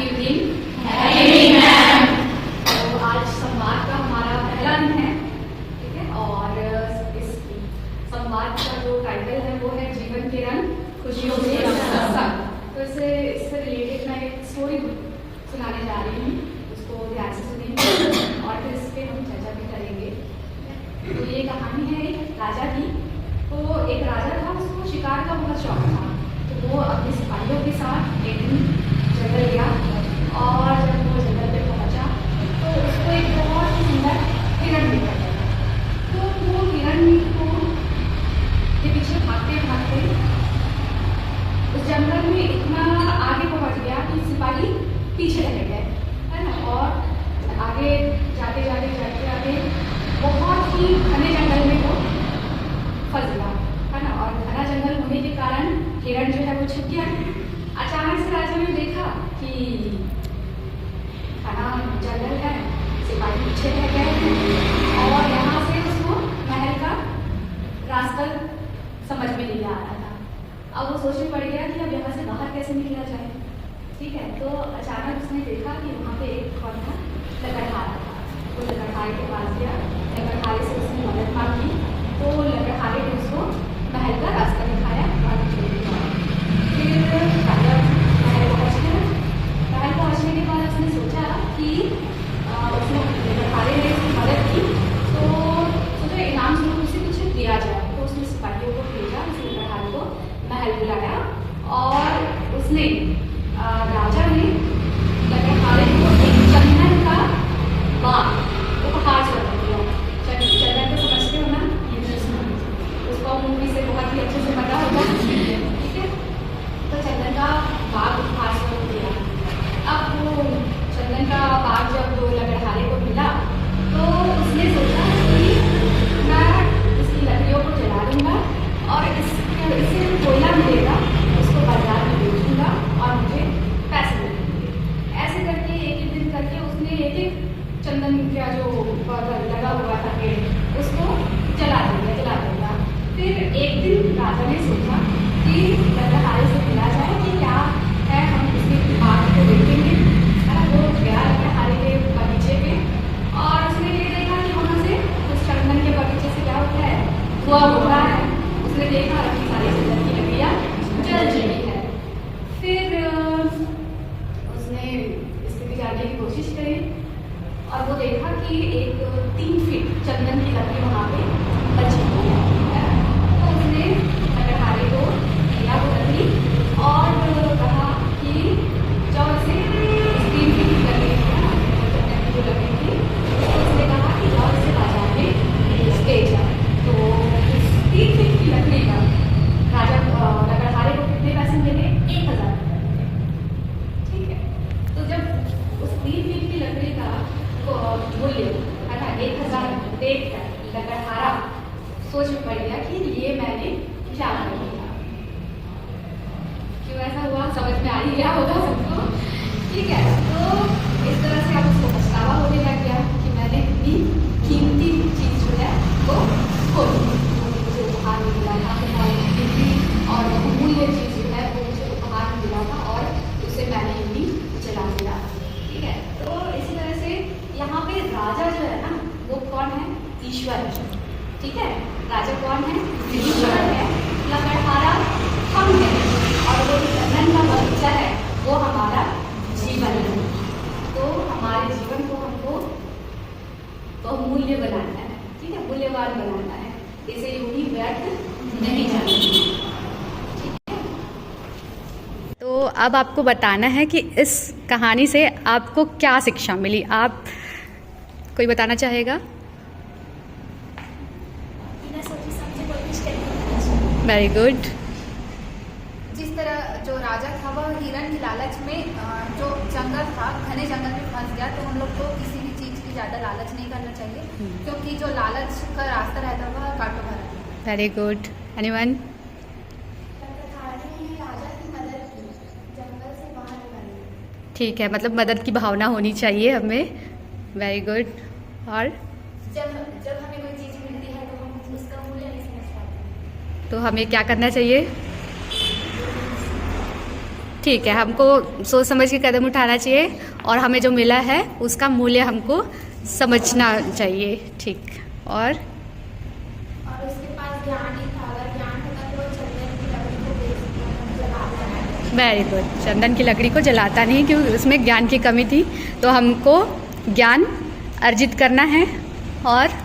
Evening. तो आज संवाद का हमारा पहला दिन है, ठीक है। और इस संवाद का जो टाइटल है वो है जीवन के रंग खुशियों के संग। तो इससे रिलेटेड मैं एक स्टोरी सुनाने जा रही हूँ, उसको ध्यान से सुनेंगे और फिर इस पर हम चर्चा भी करेंगे। तो ये कहानी है एक राजा की। तो एक राजा था, उसको शिकार का बहुत शौक था। तो वो अपने सिपाहियों के साथ एक दिन जंगल गया और जब वो जंगल पे पहुंचा तो उसको एक बहुत ही सुंदर हिरण दिखा। तो वो हिरण को के पीछे भागते भागते उस जंगल में इतना आगे पहुंच गया कि सिपाही पीछे रह गए, है ना। और आगे जाते जाते जाते जाते बहुत ही घने जंगल में वो फंस गया, है ना। और घना जंगल होने के कारण हिरण जो है वो छुप गया। अचानक से राजा ने देखा कि घना जंगल है, सिपाही पीछे रह गए हैं और यहाँ से उसको महल का रास्ता समझ में नहीं आ रहा था। अब वो सोचने पड़ गया कि अब यहाँ से बाहर कैसे निकला जाए, ठीक है। तो अचानक उसने देखा कि वहाँ पे एक कौन था, लकड़हारा था। वो लकड़हारे के पास गया, लकड़हारे से उसने मदद मांगी। तो लकड़हारे ने उसको महल का रास्ता दिखाया और छोड़ दिया। फिर राजा महल पहुँच गया। महल पहुँचने के बाद उसने सोचा कि उसने लकड़हारे ने उसकी मदद की तो सोचा इनाम स्वरूप उसे कुछ दिया जाए। तो उसने सिपाहियों को भेजा, उसने लकड़हारे को महल बुलाया और उसने राजा ने लकड़हारे को एक चंदन का बाग उपहार स्वरूप दिया। चंदन को समझते हो ना, उसको मूवी से बहुत ही अच्छे से पता होगा, ठीक है। तो चंदन का बाग उपहार स्वरूप दिया। अब वो चंदन का बाग जब लकड़हारे को मिला तो उसने सोचा कि मैं इसकी लकड़ियों को जला दूंगा और इससे जो कोयला मिलेगा उसको बाजार में बेचूंगा और मुझे पैसे मिलेंगे। ऐसे करके एक एक दिन करके उसने एक एक चंदन का जो लगा हुआ था पेड़ उसको जला देगा। फिर एक दिन राजा ने सोचा कि लकड़हारे से मिला जाए कि क्या है, हम उसके बाग को देखेंगे। वो गया लकड़हारे के बगीचे पे और उसने ये देखा कि वहाँ से उस चंदन के बगीचे से क्या होता है, धुआं उठ रहा है। उसने देखा कि सारी चंदन की लकड़ियाँ जल चुकी है। फिर उसने स्थिति जानने की कोशिश करी और वो देखा कि एक 3 फीट चंदन की लकड़ी वहाँ पे बची हुई है। तो उसने लकड़हारे को दिया वो लकड़ी और कहा कि जाओ इसे 3 फीट की लकड़ी चंदन की जो लकड़ी थी तो उसने कहा कि जाओ इसे बाजार में बेच जाओ। तो इस 3 फीट की लकड़ी का राजा लकड़हारे को कितने पैसे मिले, 1000 रुपये, ठीक है। तो जब उस 3 फीट की लकड़ी का मूल्य है ना 1000 देख कर लकड़हारा सोच में पड़ गया कि ये मैंने क्या कर दिया। क्यों ऐसा हुआ समझ में आ ही गया होगा सबको, ठीक है। तो इस तरह से अब उसको पछतावा होने लग गया कि मैंने इतनी कीमती चीज जो है वो खो दी। मुझे उपहार में मिला था, कीमती और बहुमूल्य चीज जो है वो मुझे उपहार में मिला था और उसे मैंने इतनी जला दिया, ठीक है। तो इसी तरह से यहाँ पे राजा जो है ना वो कौन है, ईश्वर है, ठीक है। राजा कौन है, ईश्वर है। लकड़हारा हम है और वो चंदन का बगीचा है वो हमारा जीवन है। तो हमारे जीवन को हमको बहुमूल्य बनाना है, ठीक है, मूल्यवान बनाना है। इसे यूं ही व्यर्थ नहीं जाना है। तो अब आपको बताना है कि इस कहानी से आपको क्या शिक्षा मिली। आप कोई बताना चाहेगा? Very good. जिस तरह जो राजा था वह हिरण की लालच में जो जंगल था घने जंगल में फंस गया। तो हम लोग को किसी भी चीज़ की ज़्यादा लालच नहीं करना चाहिए क्योंकि जो लालच का रास्ता रहता है वह काटो भरा। Very good. एनीवन? ठीक है, मतलब मदद की भावना होनी चाहिए हमें। Very good. और जब हमें कोई चीज़ मिलती है तो हम उसका मूल्य नहीं समझ पाते। तो हमें क्या करना चाहिए? ठीक है, हमको सोच समझ के कदम उठाना चाहिए और हमें जो मिला है उसका मूल्य हमको समझना चाहिए। ठीक, और उसके पास ज्ञान ही था, अगर ज्ञान होता तो वो चंदन की लकड़ी को जलाता नहीं। वेरी गुड, चंदन की लकड़ी को जलाता नहीं क्योंकि उसमें ज्ञान की कमी थी। तो हमको ज्ञान अर्जित करना है और